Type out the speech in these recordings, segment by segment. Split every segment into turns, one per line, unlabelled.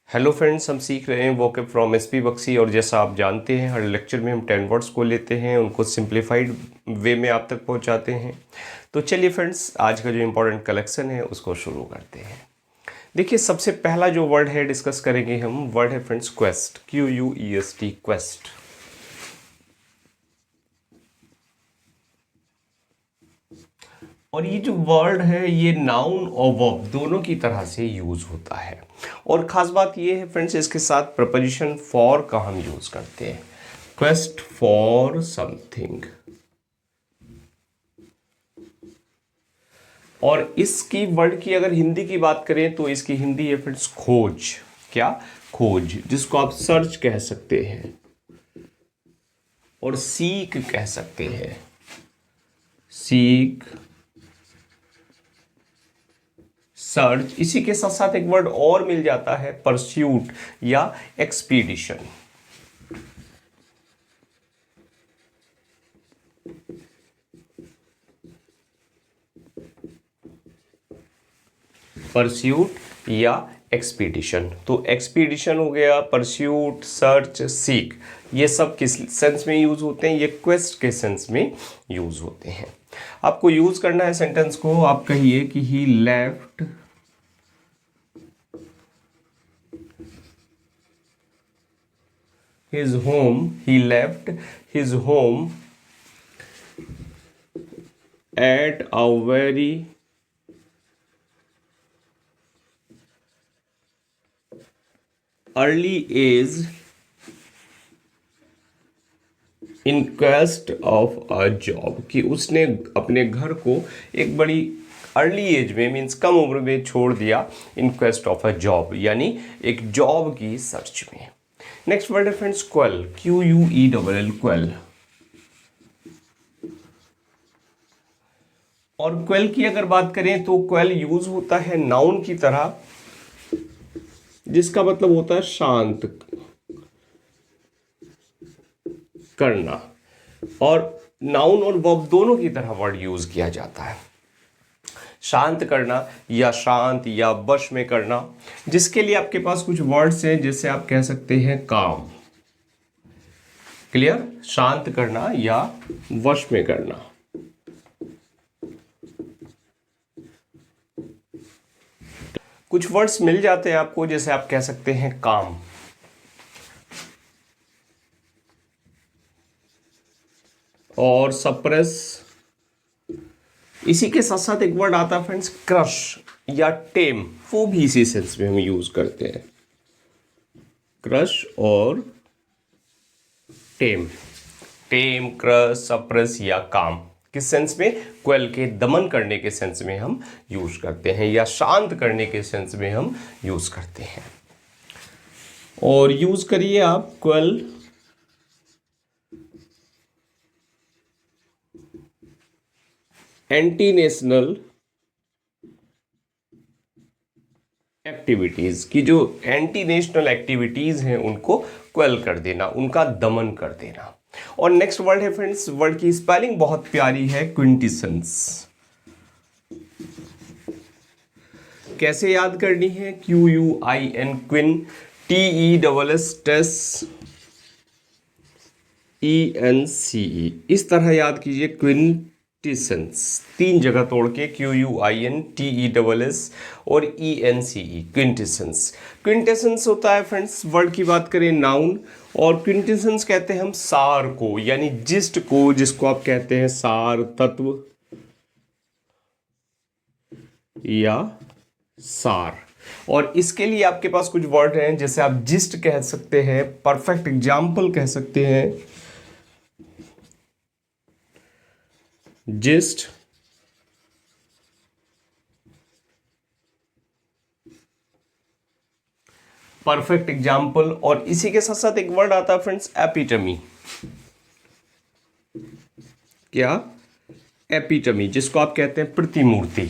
Hello friends, हम सीख रहे हैं वोकैब फ्रॉम एसपी बख्शी। और जैसा आप जानते हैं, हर लेक्चर में हम 10 वर्ड्स को लेते हैं, उनको सिंप्लीफाइड वे में आप तक पहुंचाते हैं। तो चलिए फ्रेंड्स, आज का जो इम्पोर्टेंट कलेक्शन है उसको शुरू करते हैं। देखिए, सबसे पहला जो वर्ड है डिस्कस करेंगे हम, वर्ड है फ्रेंड्स क्वेस्ट, QUEST, क्वेस्ट। और ये जो वर्ड है ये नाउन और वर्ब दोनों की तरह से यूज होता है। और ख़ास बात ये है फ्रेंड्स, इसके साथ प्रपोजिशन फॉर का हम यूज करते हैं। Quest for something. और इसकी वर्ड की अगर हिंदी की बात करें तो इसकी हिंदी है फ्रेंड्स खोज। क्या? खोज, जिसको आप सर्च कह सकते हैं और सीक कह सकते हैं। सीक, सर्च, इसी के साथ साथ एक वर्ड और मिल जाता है, परस्यूट या एक्सपीडिशन। परस्यूट या एक्सपीडिशन। तो एक्सपीडिशन हो गया, परस्यूट, सर्च, सीक, ये सब किस सेंस में यूज होते हैं? ये क्वेस्ट के सेंस में यूज होते हैं। आपको यूज करना है सेंटेंस को। आप कहिए कि ही left his home, he left his home at a very early age in quest of a job। कि उसने अपने घर को एक बड़ी अर्ली एज में, मीन्स कम उम्र में छोड़ दिया, इन क्वेस्ट ऑफ अ जॉब, यानी एक जॉब की सर्च में। नेक्स्ट वर्ड है फ्रेंड्स क्वेल, QUELL, क्वेल। और क्वेल की अगर बात करें तो क्वेल यूज होता है नाउन की तरह, जिसका मतलब होता है शांत करना। और नाउन और वर्ब दोनों की तरह वर्ड यूज किया जाता है। शांत करना या शांत या वश में करना, जिसके लिए आपके पास कुछ वर्ड्स हैं, जैसे आप कह सकते हैं काम। क्लियर? शांत करना या वश में करना। कुछ वर्ड्स मिल जाते हैं आपको, जैसे आप कह सकते हैं काम और सप्रेस। इसी के साथ साथ एक वर्ड आता है फ्रेंड्स क्रश या टेम, वो भी इसी सेंस में हम यूज करते हैं। क्रश और टेम। टेम, क्रश, सप्रेस या काम किस सेंस में? क्वेल के, दमन करने के सेंस में हम यूज करते हैं, या शांत करने के सेंस में हम यूज करते हैं। और यूज करिए आप क्वेल एंटी नेशनल एक्टिविटीज की, जो एंटी नेशनल एक्टिविटीज हैं उनको क्वेल कर देना, उनका दमन कर देना। और नेक्स्ट वर्ड है फ्रेंड्स, वर्ड की स्पेलिंग बहुत प्यारी है, क्विंटिसेंस। कैसे याद करनी है? QUIN, क्विन, TESS टेस, ENCE, इस तरह याद कीजिए। क्विंटिसेंस, 3 जगह तोड़ के, QUIN, TESS और ENCE, क्विंटिसेंस। क्विंटेसेंस होता है फ्रेंड्स, वर्ड की बात करें नाउन, और क्विंटेसेंस कहते हैं हम सार को, यानी जिस्ट को, जिसको आप कहते हैं सार, तत्व या सार। और इसके लिए आपके पास कुछ वर्ड हैं, जैसे आप जिस्ट कह सकते हैं, परफेक्ट एग्जाम्पल कह सकते हैं, जिस्ट, परफेक्ट एग्जाम्पल। और इसी के साथ साथ एक वर्ड आता है फ्रेंड्स एपिटमी। क्या? एपिटमी, जिसको आप कहते हैं प्रतिमूर्ति।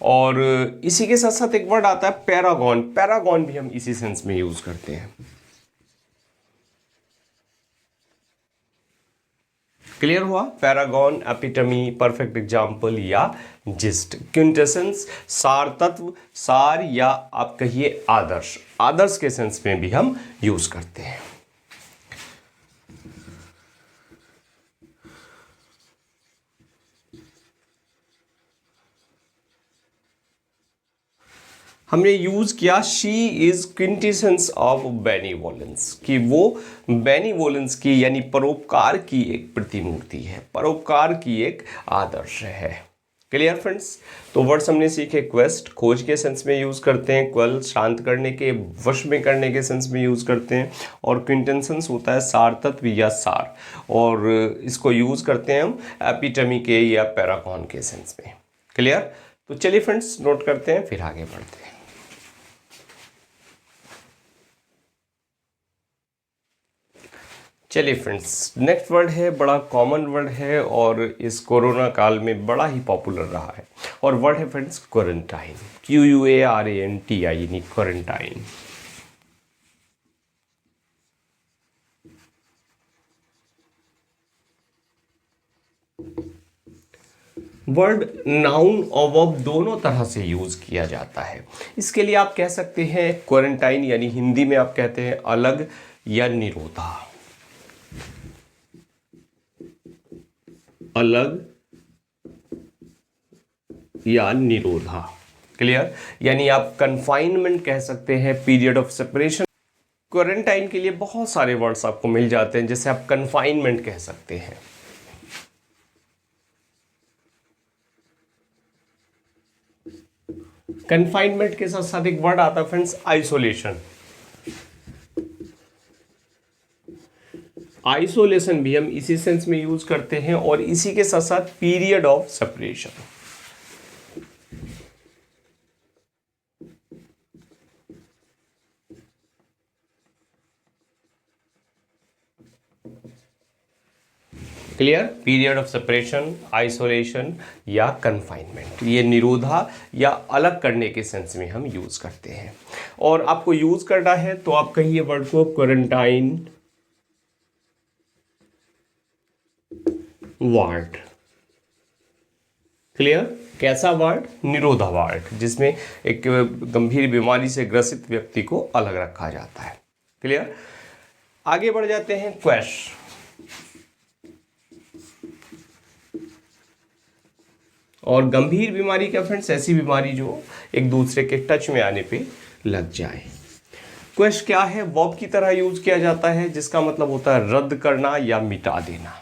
और इसी के साथ साथ एक वर्ड आता है पैरागॉन। पैरागॉन भी हम इसी सेंस में यूज करते हैं। क्लियर हुआ? पैरागॉन, एपिटमी, परफेक्ट एग्जाम्पल या जिस्ट। क्विंटेसेंस सार तत्व, सार या आप कहिए आदर्श, आदर्श के सेंस में भी हम यूज करते हैं। हमने यूज किया शी इज क्विंटेसेंस ऑफ बेनिवोलेंस, कि वो बेनिवोलेंस की यानी परोपकार की एक प्रतिमूर्ति है, परोपकार की एक आदर्श है। Clear friends? तो वर्ड्स हमने सीखे, क्वेस्ट खोज के सेंस में यूज करते हैं, क्वेल शांत करने के, वश में करने के सेंस में यूज करते हैं, और क्विंटेसेंस होता है सार तत्व या सार, और इसको यूज करते हैं हम एपिटमी के या पैरागॉन के सेंस में। क्लियर? तो चलिए फ्रेंड्स नोट करते हैं, फिर आगे बढ़ते हैं। चलिए फ्रेंड्स, नेक्स्ट वर्ड है, बड़ा कॉमन वर्ड है और इस कोरोना काल में बड़ा ही पॉपुलर रहा है, और वर्ड है फ्रेंड्स क्वारंटाइन, QUARANTI, यानी क्वारंटाइन। वर्ड नाउन और वर्ब दोनों तरह से यूज किया जाता है। इसके लिए आप कह सकते हैं क्वारंटाइन, यानी हिंदी में आप कहते हैं अलग या निरोधा, अलग या निरोधा। क्लियर? यानी आप कन्फाइनमेंट कह सकते हैं, पीरियड ऑफ सेपरेशन। क्वारंटाइन के लिए बहुत सारे वर्ड्स आपको मिल जाते हैं, जैसे आप कन्फाइनमेंट कह सकते हैं, कन्फाइनमेंट के साथ साथ एक वर्ड आता है फ्रेंड्स आइसोलेशन। आइसोलेशन भी हम इसी सेंस में यूज करते हैं, और इसी के साथ साथ period of separation. Clear? Period of separation, isolation या कन्फाइनमेंट, ये निरोधा या अलग करने के सेंस में हम यूज करते हैं। और आपको यूज करना है तो आप कहिए वर्ड को क्वारंटाइन वार्ड। क्लियर? कैसा वार्ड? निरोधा वार्ड, जिसमें एक गंभीर बीमारी से ग्रसित व्यक्ति को अलग रखा जाता है। क्लियर? आगे बढ़ जाते हैं, क्वैश। और गंभीर बीमारी क्या फ्रेंड्स? ऐसी बीमारी जो एक दूसरे के टच में आने पे लग जाए। क्वैश क्या है? वर्ब की तरह यूज किया जाता है, जिसका मतलब होता है रद्द करना या मिटा देना।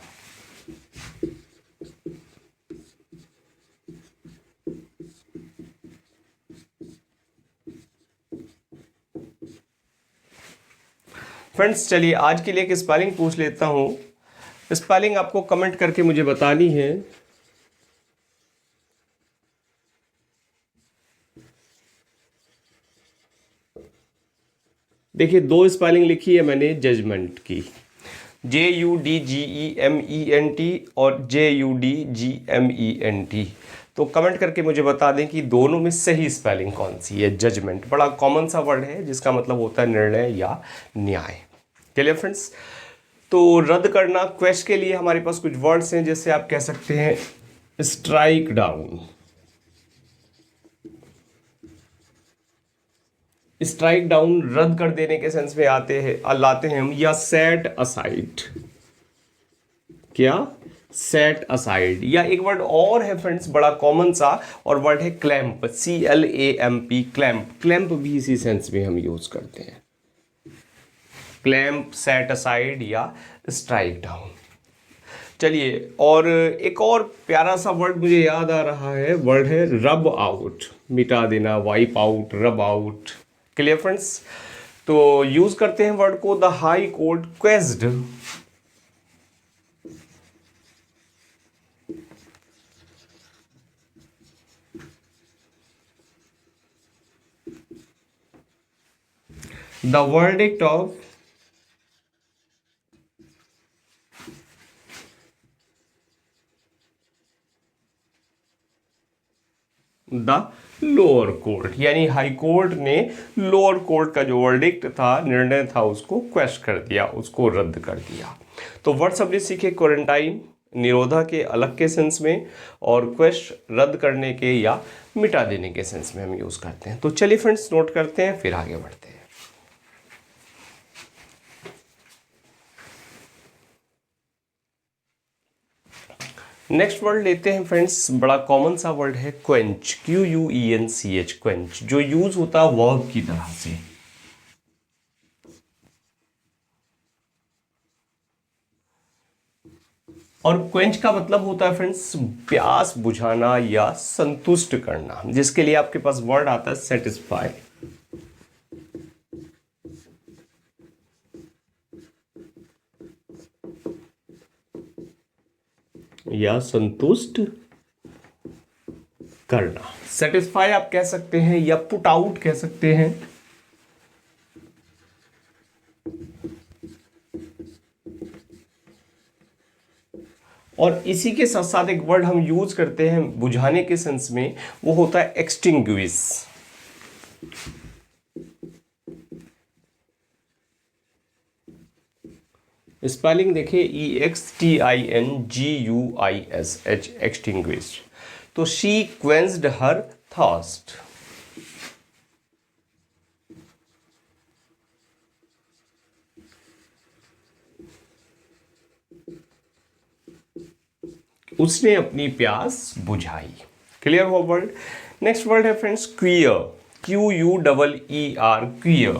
फ्रेंड्स चलिए आज के लिए एक स्पेलिंग पूछ लेता हूं। स्पेलिंग आपको कमेंट करके मुझे बतानी है। देखिए दो स्पेलिंग लिखी है मैंने जजमेंट की, JUDGEMENT और JUDGMENT। तो कमेंट करके मुझे बता दें कि दोनों में सही स्पेलिंग कौन सी है। जजमेंट बड़ा कॉमन सा वर्ड है, जिसका मतलब होता है निर्णय या न्याय। चलिए फ्रेंड्स, तो रद्द करना, क्वेश्चन के लिए हमारे पास कुछ वर्ड्स हैं, जैसे आप कह सकते हैं स्ट्राइक डाउन। स्ट्राइक डाउन रद्द कर देने के सेंस में लाते हैं हम, या सेट असाइड। क्या? Set aside. या एक वर्ड और है फ्रेंड्स बड़ा कॉमन सा, और वर्ड है क्लैंप, CLAMP, क्लैंप। क्लैंप भी इसी सेंस में हम यूज करते हैं, क्लैंप, सेट असाइड या स्ट्राइक डाउन। चलिए, और एक और प्यारा सा वर्ड मुझे याद आ रहा है, वर्ड है रब आउट, मिटा देना, wipe out, rub out. Clear friends? तो यूज करते हैं वर्ड को, the high court quashed the verdict of the lower court, यानी हाई कोर्ट ने लोअर कोर्ट का जो वर्डिक्ट था, निर्णय था, उसको क्वेश्चन कर दिया, उसको रद्द कर दिया। तो वर्ड्स हमने सीखे क्वारंटाइन, निरोधा के अलग के सेंस में, और क्वेश रद्द करने के या मिटा देने के सेंस में हम यूज़ करते हैं। तो चलिए फ्रेंड्स नोट करते हैं, फिर आगे बढ़ते हैं। नेक्स्ट वर्ड लेते हैं फ्रेंड्स, बड़ा कॉमन सा वर्ड है क्वेंच, QUENCH, क्वेंच, जो यूज होता है वर्ब की तरह से। और क्वेंच का मतलब होता है फ्रेंड्स प्यास बुझाना या संतुष्ट करना, जिसके लिए आपके पास वर्ड आता है सेटिस्फाई या संतुष्ट करना। सेटिस्फाई आप कह सकते हैं या पुट आउट कह सकते हैं। और इसी के साथ साथ एक वर्ड हम यूज करते हैं बुझाने के सेंस में, वो होता है एक्सटिंग्विश। स्पेलिंग देखिए EXTINGUISH, एक्सटिंग्विश। तो शी क्वेंस्ड हर थर्स्ट। उसने अपनी प्यास बुझाई। क्लियर हुआ वर्ड। नेक्स्ट वर्ड है फ्रेंड्स क्वियर, QUEER, क्वियर।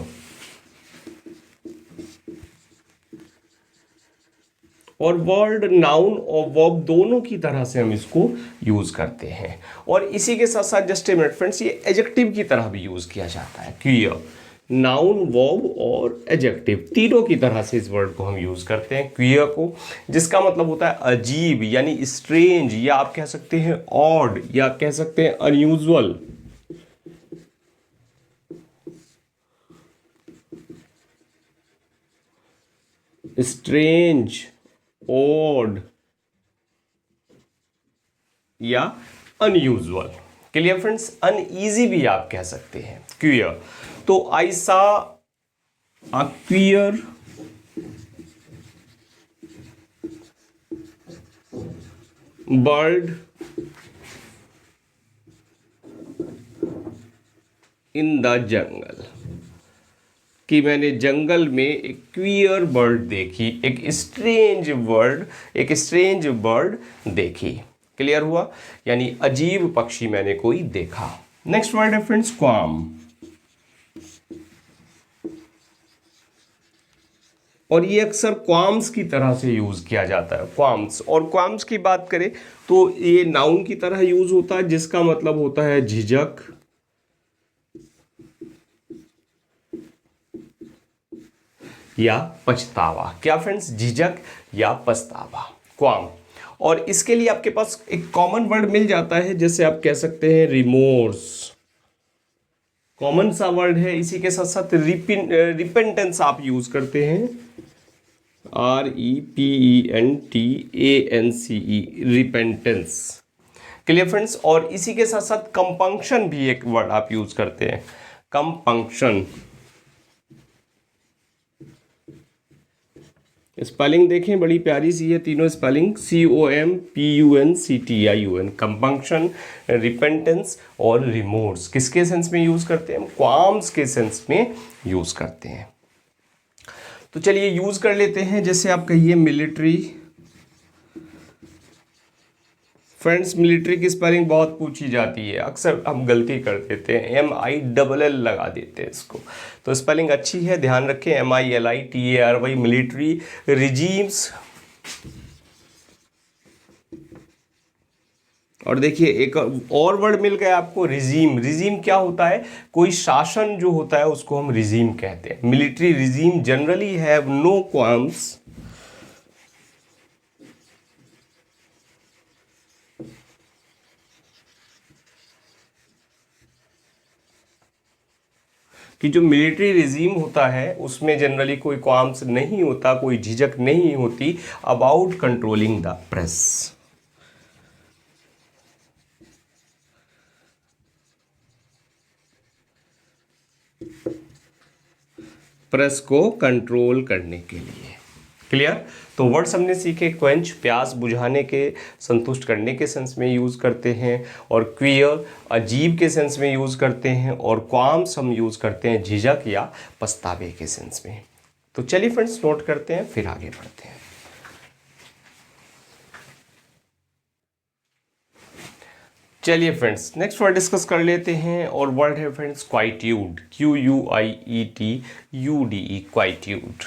और वर्ड नाउन और वर्ब दोनों की तरह से हम इसको यूज करते हैं। और इसी के साथ साथ जस्ट ए मिनट फ्रेंड्स, ये एडजेक्टिव की तरह भी यूज किया जाता है। क्वियर नाउन, वर्ब और एडजेक्टिव तीनों की तरह से इस वर्ड को हम यूज करते हैं क्वियर को, जिसका मतलब होता है अजीब यानी स्ट्रेंज, या आप कह सकते हैं ऑड, या कह सकते हैं अनयूजुअल। स्ट्रेंज, ऑड या अनयूजुअल। Clear friends. अनईजी भी आप कह सकते हैं क्वियर। तो I saw a queer bird in the jungle, कि मैंने जंगल में एक क्वियर बर्ड देखी, एक स्ट्रेंज बर्ड देखी। क्लियर हुआ, यानी अजीब पक्षी मैंने कोई देखा। नेक्स्ट वर्ड है फ्रेंड्स क्वाम। और ये अक्सर क्वाम्स की तरह से यूज किया जाता है, क्वाम्स। और क्वाम्स की बात करें तो ये नाउन की तरह यूज होता है, जिसका मतलब होता है झिझक या पछतावा। क्या फ्रेंड्स, झिझक या पछतावा, क्वाम। और इसके लिए आपके पास एक कॉमन वर्ड मिल जाता है, जैसे आप कह सकते हैं रिमोर्स, कॉमन सा वर्ड है। इसी के साथ साथ रिपेंटेंस आप यूज करते हैं, REPENTANCE, रिपेंटेंस। Clear friends. और इसी के साथ साथ कंपंक्शन भी एक वर्ड आप यूज करते हैं, कंपंक्शन। स्पेलिंग देखें, बड़ी प्यारी सी है तीनों स्पेलिंग, COMPUNCTION, कंपंक्शन, रिपेंटेंस और रिमोर्स। किसके सेंस में यूज करते हैं हम? क्वाम्स के सेंस में यूज करते हैं। तो चलिए यूज कर लेते हैं। जैसे आप कहिए मिलिट्री। फ्रेंड्स मिलिट्री की स्पेलिंग बहुत पूछी जाती है, अक्सर हम गलती कर देते हैं, MILL लगा देते हैं इसको। तो स्पेलिंग अच्छी है, ध्यान रखें, MILITARY, मिलिट्री। रिजीम्स, और देखिए एक और वर्ड मिल गया आपको, रिजीम। रिजीम क्या होता है? कोई शासन जो होता है उसको हम रिजीम कहते हैं। Military regime generally have no qualms कि जो मिलिट्री रिजीम होता है उसमें जनरली कोई क्वाम्स नहीं होता, कोई झिझक नहीं होती about controlling the press. Press को कंट्रोल करने के लिए। क्लियर। तो वर्ड्स हमने सीखे, क्वेंच प्यास बुझाने के, संतुष्ट करने के सेंस में यूज़ करते हैं, और क्वियर अजीब के सेंस में यूज़ करते हैं, और क्वाम्स हम यूज़ करते हैं झिझक या पछतावे के सेंस में। तो चलिए फ्रेंड्स नोट करते हैं, फिर आगे बढ़ते हैं। चलिए फ्रेंड्स नेक्स्ट वर्ड डिस्कस कर लेते हैं, और वर्ड है फ्रेंड्स क्वाइट्यूड, QUIETUDE, क्वाइट्यूड।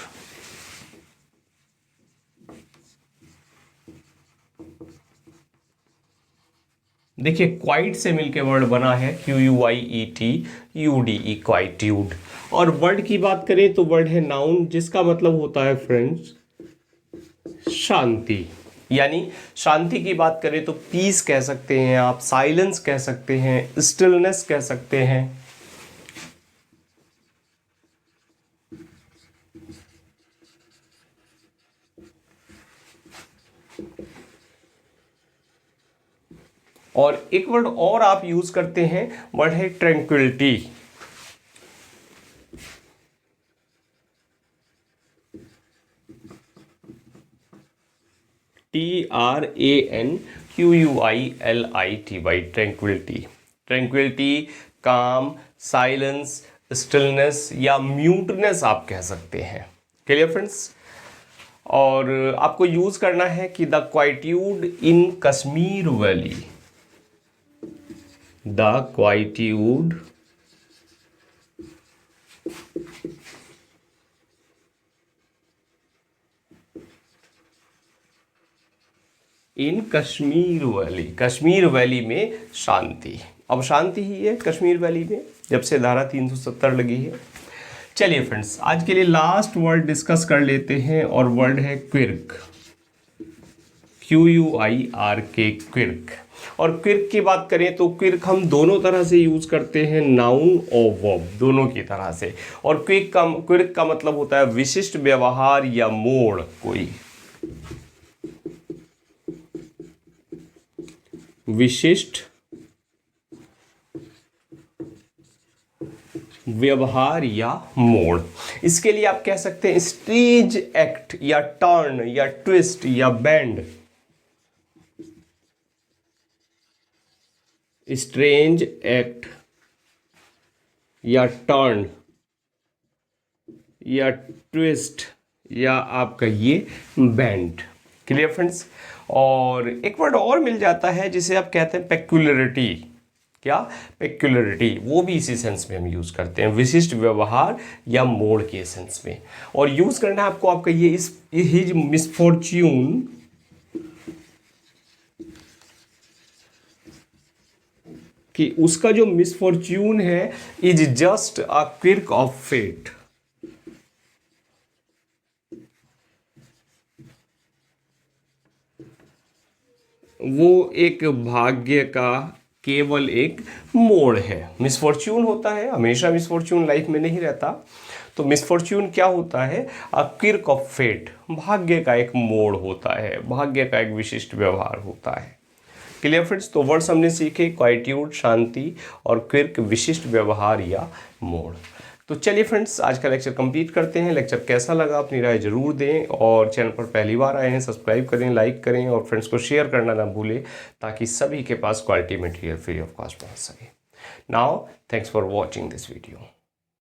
देखिए क्वाइट से मिलके वर्ड बना है QUIETUDE, क्वाइट्यूड। और वर्ड की बात करें तो वर्ड है नाउन, जिसका मतलब होता है फ्रेंड्स शांति। यानी शांति की बात करें तो पीस कह सकते हैं आप, साइलेंस कह सकते हैं, स्टिलनेस कह सकते हैं। और एक वर्ड और आप यूज करते हैं, वर्ड है ट्रैंक्विलिटी। TRANQUILITY, tranquillity. ट्रैंक्विलिटी, काम, साइलेंस, स्टिलनेस या म्यूटनेस आप कह सकते हैं। Clear friends. और आपको यूज करना है कि the quietude in Kashmir valley, the quietude in Kashmir valley, Kashmir valley में शांति। अब शांति ही है कश्मीर वैली में, जब से धारा 370 लगी है। चलिए फ्रेंड्स आज के लिए लास्ट वर्ड डिस्कस कर लेते हैं, और वर्ड है क्विर्क, QUIRK, क्विर्क। और क्विर्क की बात करें तो क्विर्क हम दोनों तरह से यूज करते हैं, नाउन और वर्ब दोनों की तरह से। और क्विर्क का मतलब होता है विशिष्ट व्यवहार या मोड़, कोई विशिष्ट व्यवहार या मोड़। इसके लिए आप कह सकते हैं स्ट्रेंज एक्ट या टर्न या ट्विस्ट या बेंड। स्ट्रेंज एक्ट या टर्न या ट्विस्ट या आप कहिए बेंड। Clear friends. और एक वर्ड और मिल जाता है जिसे आप कहते हैं पेक्युलरिटी। क्या? पेक्युलरिटी, वो भी इसी सेंस में हम यूज करते हैं, विशिष्ट व्यवहार या मोड़ के सेंस में। और यूज करना है आपको, आप कहिए इस हिज मिसफॉर्च्यून, कि उसका जो मिसफॉर्च्यून है is just a quirk of fate. वो एक भाग्य का केवल एक मोड़ है। मिसफॉर्च्यून होता है, हमेशा मिसफॉर्च्यून लाइफ में नहीं रहता। तो मिसफॉर्च्यून क्या होता है? अ क्विर्क ऑफ फेट, भाग्य का एक मोड़ होता है, भाग्य का एक विशिष्ट व्यवहार होता है। Clear friends. तो वर्ड्स हमने सीखे क्वाइट्यूड शांति, और क्विर्क विशिष्ट व्यवहार या मोड़। तो चलिए फ्रेंड्स आज का लेक्चर कंप्लीट करते हैं। लेक्चर कैसा लगा अपनी राय जरूर दें, और चैनल पर पहली बार आए हैं सब्सक्राइब करें, लाइक करें, और फ्रेंड्स को शेयर करना ना भूलें, ताकि सभी के पास quality material free of cost पहुंच सके। Now thanks for watching this video.